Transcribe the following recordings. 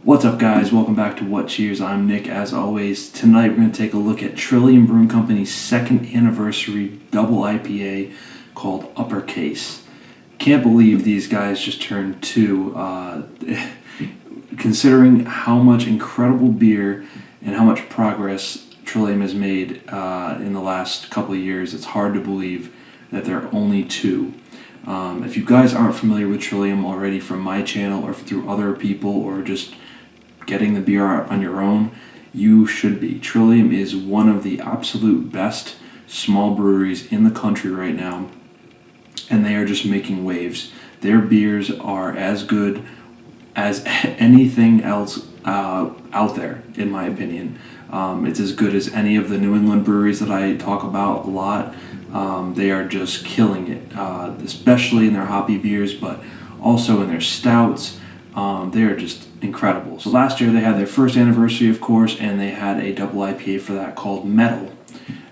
What's up, guys? Welcome back to What Cheers. I'm Nick. As always, tonight we're going to take a look at Trillium Brewing Company's second anniversary double IPA called Uppercase. Can't believe these guys just turned two. Considering how much incredible beer and how much progress Trillium has made in the last couple of years, it's hard to believe that they're only two. If you guys aren't familiar with Trillium already from my channel or through other people or just getting the beer on your own, you should be. Trillium is one of the absolute best small breweries in the country right now, and they are just making waves. Their beers are as good as anything else out there, in my opinion. It's as good as any of the New England breweries that I talk about a lot. They are just killing it, especially in their hoppy beers, but also in their stouts. They are just incredible. So last year they had their first anniversary, of course, and they had a double IPA for that called Metal,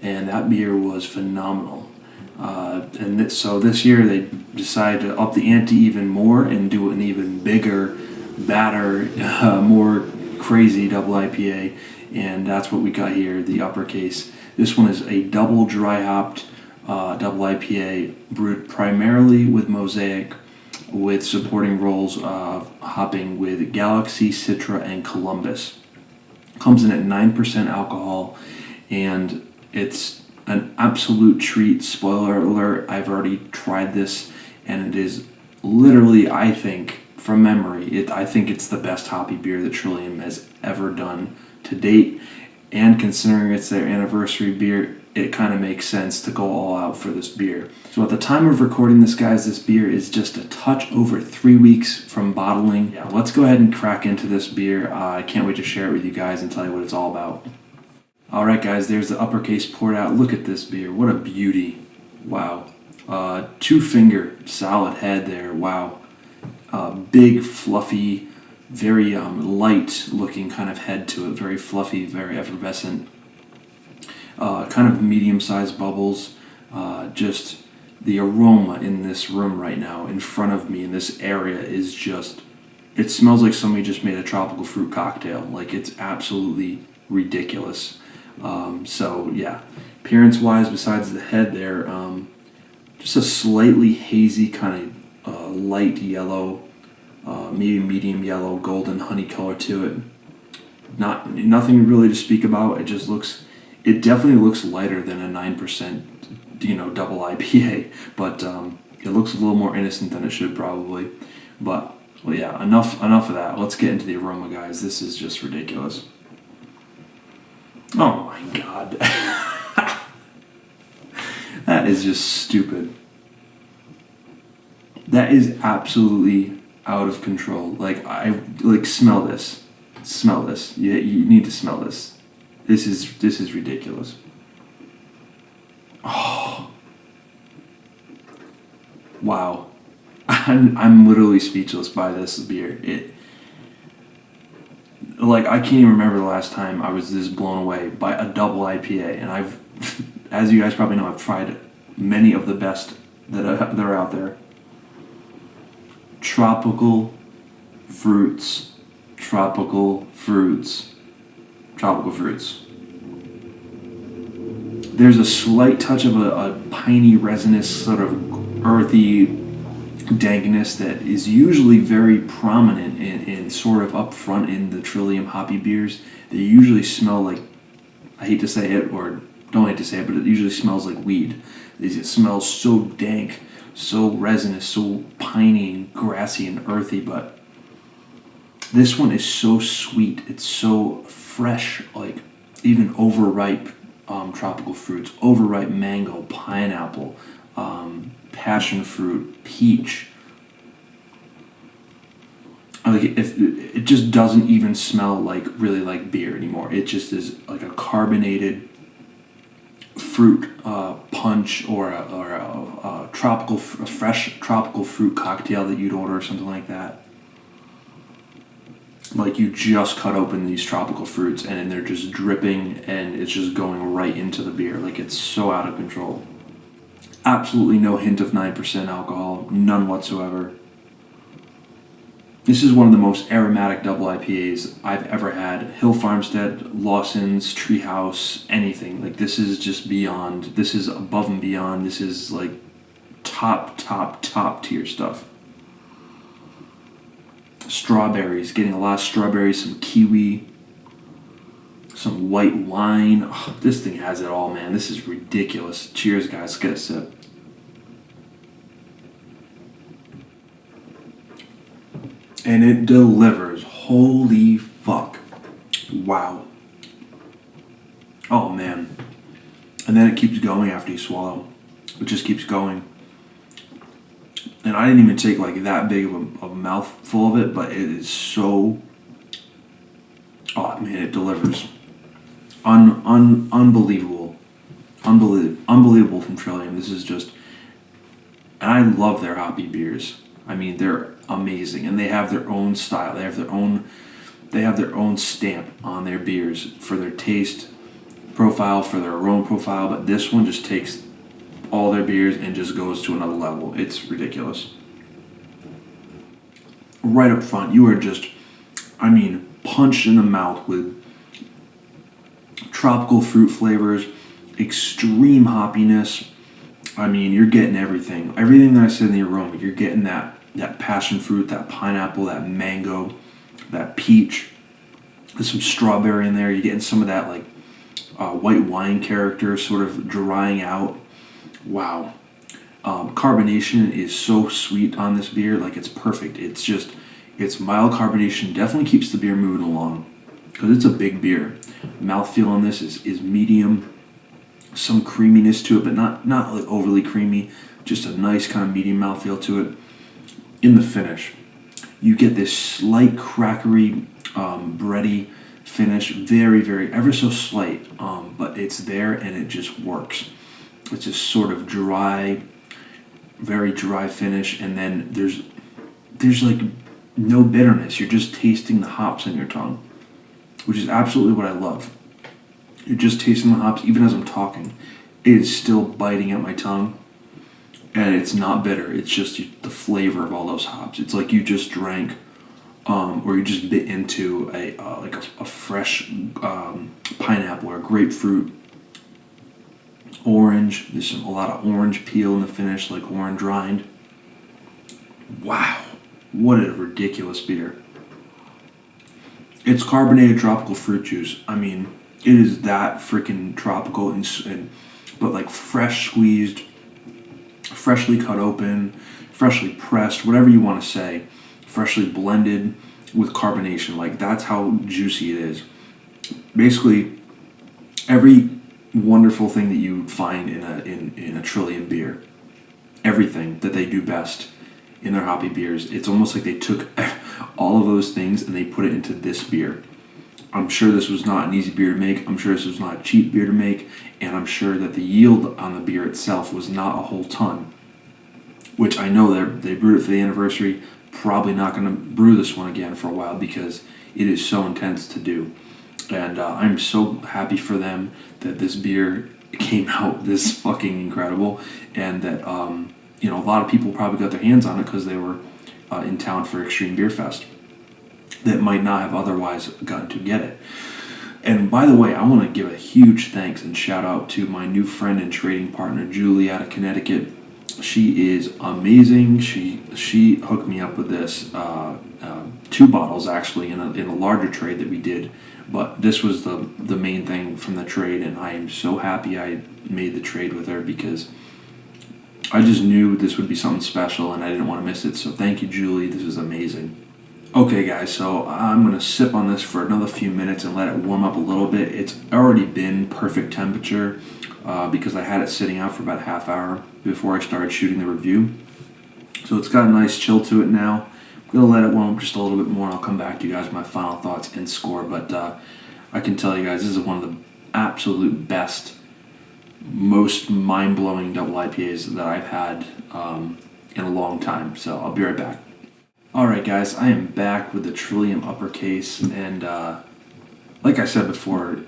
and that beer was phenomenal. So this year they decided to up the ante even more and do an even bigger, badder, more crazy double IPA, and that's what we got here, the Uppercase. This one is a double dry hopped double IPA brewed primarily with Mosaic, with supporting roles of hopping with Galaxy, Citra, and Columbus. Comes in at 9% alcohol, and it's an absolute treat. Spoiler alert, I've already tried this, and it is literally, I think, from memory, I think it's the best hoppy beer that Trillium has ever done to date, and considering it's their anniversary beer, it kind of makes sense to go all out for this beer. So at the time of recording this, guys, this beer is just a touch over 3 weeks from bottling. Yeah, let's go ahead and crack into this beer. I can't wait to share it with you guys and tell you what it's all about. Alright, guys, there's the Uppercase poured out. Look at this beer. What a beauty. Wow. 2-finger solid head there. Wow. Big, fluffy, very light looking kind of head to it. Very fluffy, very effervescent. Kind of medium-sized bubbles. Just the aroma in this room right now, in front of me in this area, is just, it smells like somebody just made a tropical fruit cocktail. Like, it's absolutely ridiculous. So yeah, appearance-wise, besides the head there, just a slightly hazy kind of light yellow, maybe medium yellow, golden honey color to it. Nothing really to speak about. It definitely looks lighter than a 9%, double IPA, but it looks a little more innocent than it should probably. But well, yeah, enough of that. Let's get into the aroma, guys. This is just ridiculous. Oh my god. That is just stupid. That is absolutely out of control. Smell this. Smell this. You need to smell this. This is ridiculous. Oh. Wow. I'm literally speechless by this beer. I can't even remember the last time I was this blown away by a double IPA, and I've, as you guys probably know, I've tried many of the best that are out there. Tropical fruits. Tropical fruits. Tropical fruits. There's a slight touch of a piney, resinous, sort of earthy dankness that is usually very prominent and sort of up front in the Trillium hoppy beers. They usually smell like, I hate to say it, or don't hate to say it, but it usually smells like weed. It smells so dank, so resinous, so piney and grassy and earthy, but this one is so sweet. It's so fresh, like even overripe tropical fruits, overripe mango, pineapple, passion fruit, peach. It just doesn't even smell really like beer anymore. It just is like a carbonated fruit punch or a fresh tropical fruit cocktail that you'd order or something like that. Like, you just cut open these tropical fruits and they're just dripping and it's just going right into the beer. Like, it's so out of control. Absolutely no hint of 9% alcohol, none whatsoever. This is one of the most aromatic double IPAs I've ever had. Hill Farmstead, Lawson's, Treehouse, anything. Like, this is just beyond. This is above and beyond. This is like top tier stuff. Strawberries, getting a lot of strawberries, some kiwi, some white wine. Oh, this thing has it all, man. This is ridiculous. Cheers, guys. Let's get a sip. And it delivers. Holy fuck. Wow. Oh, man. And then it keeps going after you swallow. It just keeps going. And I didn't even take like that big of a mouthful of it, but it is so... Oh, man, it delivers. Unbelievable. Unbelievable from Trillium. This is just... And I love their hoppy beers. I mean, they're amazing, and they have their own style. They have their own stamp on their beers for their taste profile, for their aroma profile. But this one just takes all their beers and just goes to another level. It's ridiculous. Right up front, you are just, I mean, punched in the mouth with tropical fruit flavors, extreme hoppiness. I mean, you're getting everything. Everything that I said in the aroma, you're getting that passion fruit, that pineapple, that mango, that peach. There's some strawberry in there. You're getting some of that like white wine character sort of drying out. Wow. Carbonation is so sweet on this beer. Like, it's perfect. It's mild carbonation. Definitely keeps the beer moving along because it's a big beer. Mouthfeel on this is medium. Some creaminess to it, but not like overly creamy. Just a nice kind of medium mouthfeel to it. In the finish, you get this slight crackery, bready finish. Very, very, ever so slight, but it's there and it just works. It's just sort of dry, very dry finish, and then there's like no bitterness. You're just tasting the hops on your tongue, which is absolutely what I love. You're just tasting the hops even as I'm talking. It is still biting at my tongue. And it's not bitter. It's just the flavor of all those hops. It's like you just drank, or you just bit into a fresh pineapple or grapefruit, orange. There's a lot of orange peel in the finish, like orange rind. Wow, what a ridiculous beer! It's carbonated tropical fruit juice. I mean, it is that freaking tropical but like fresh squeezed. Freshly cut open, freshly pressed, whatever you want to say, freshly blended with carbonation. Like, that's how juicy it is. Basically, every wonderful thing that you find in a Trillium beer, everything that they do best in their hoppy beers, it's almost like they took all of those things and they put it into this beer. I'm sure this was not an easy beer to make. I'm sure this was not a cheap beer to make. And I'm sure that the yield on the beer itself was not a whole ton. Which I know they brewed it for the anniversary. Probably not going to brew this one again for a while because it is so intense to do. And I'm so happy for them that this beer came out this fucking incredible. And that, a lot of people probably got their hands on it because they were in town for Extreme Beer Fest. That might not have otherwise gotten to get it. And by the way, I want to give a huge thanks and shout out to my new friend and trading partner, Julie, out of Connecticut. She is amazing. She hooked me up with this, 2 bottles actually in a larger trade that we did. But this was the main thing from the trade, and I am so happy I made the trade with her because I just knew this would be something special and I didn't want to miss it. So thank you, Julie. This is amazing. Okay, guys, so I'm going to sip on this for another few minutes and let it warm up a little bit. It's already been perfect temperature because I had it sitting out for about a half hour before I started shooting the review. So it's got a nice chill to it now. I'm going to let it warm up just a little bit more and I'll come back to you guys with my final thoughts and score. But I can tell you guys, this is one of the absolute best, most mind-blowing double IPAs that I've had in a long time. So I'll be right back. Alright guys, I am back with the Trillium uppercase, and like I said before,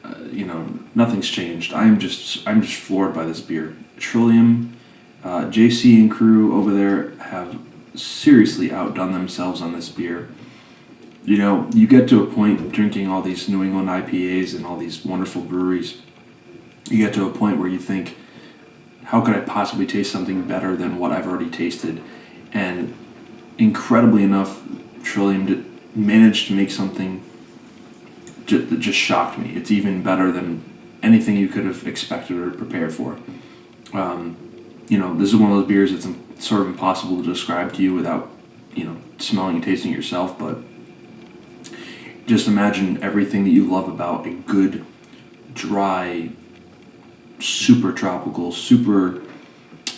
nothing's changed. I'm just floored by this beer. Trillium, JC and crew over there have seriously outdone themselves on this beer. You know, you get to a point drinking all these New England IPAs and all these wonderful breweries, you get to a point where you think, how could I possibly taste something better than what I've already tasted? And incredibly enough, Trillium managed to make something that just shocked me. It's even better than anything you could have expected or prepared for. You know, this is one of those beers that's sort of impossible to describe to you without, you know, smelling and tasting it yourself, but just imagine everything that you love about a good, dry, super tropical, super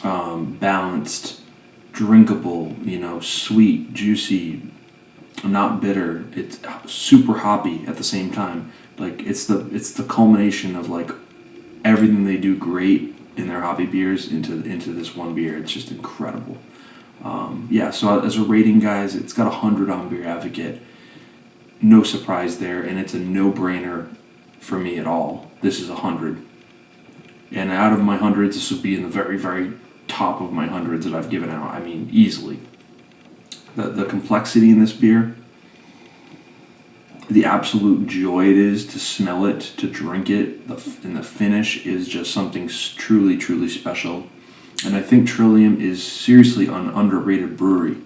balanced, drinkable, you know, sweet, juicy, not bitter. It's super hoppy at the same time. Like it's the culmination of like everything they do great in their hoppy beers into this one beer. It's just incredible. Yeah. So as a rating, guys, it's got 100 on Beer Advocate. No surprise there, and it's a no-brainer for me at all. This is 100. And out of my hundreds, this would be in the very, very top of my hundreds that I've given out. I mean, easily. The complexity in this beer, the absolute joy it is to smell it, to drink it, and the finish is just something truly, truly special. And I think Trillium is seriously an underrated brewery.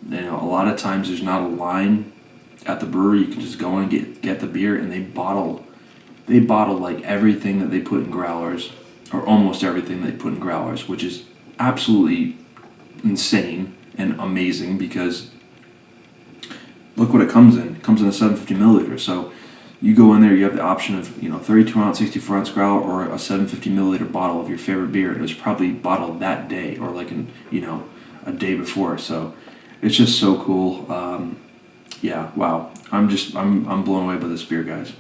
You know, a lot of times there's not a line at the brewery. You can just go in and get the beer, and they bottle like everything that they put in growlers, or almost everything they put in growlers, which is absolutely insane and amazing because look what it comes in. It comes in a 750 milliliter. So you go in there, you have the option of, you know, 32 ounce, 64 ounce growler or a 750 milliliter bottle of your favorite beer. And it was probably bottled that day or like a day before. So it's just so cool. Yeah, wow. I'm blown away by this beer, guys.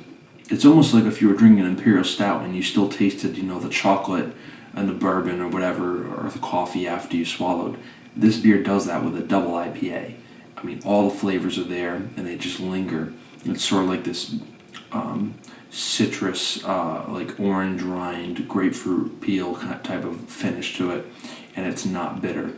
It's almost like if you were drinking an Imperial Stout and you still tasted, you know, the chocolate and the bourbon or whatever, or the coffee after you swallowed. This beer does that with a double IPA. I mean, all the flavors are there and they just linger. It's sort of like this citrus, like orange rind, grapefruit peel type of finish to it, and it's not bitter.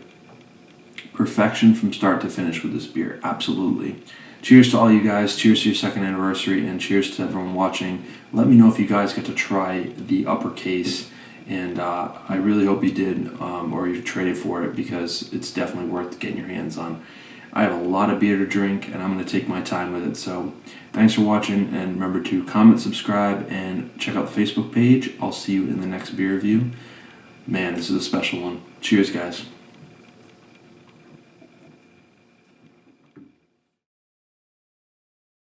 Perfection from start to finish with this beer, absolutely. Cheers to all you guys, cheers to your second anniversary, and cheers to everyone watching. Let me know if you guys get to try the uppercase, and I really hope you did, or you traded for it, because it's definitely worth getting your hands on. I have a lot of beer to drink, and I'm going to take my time with it, so thanks for watching, and remember to comment, subscribe, and check out the Facebook page. I'll see you in the next beer review. Man, this is a special one. Cheers, guys.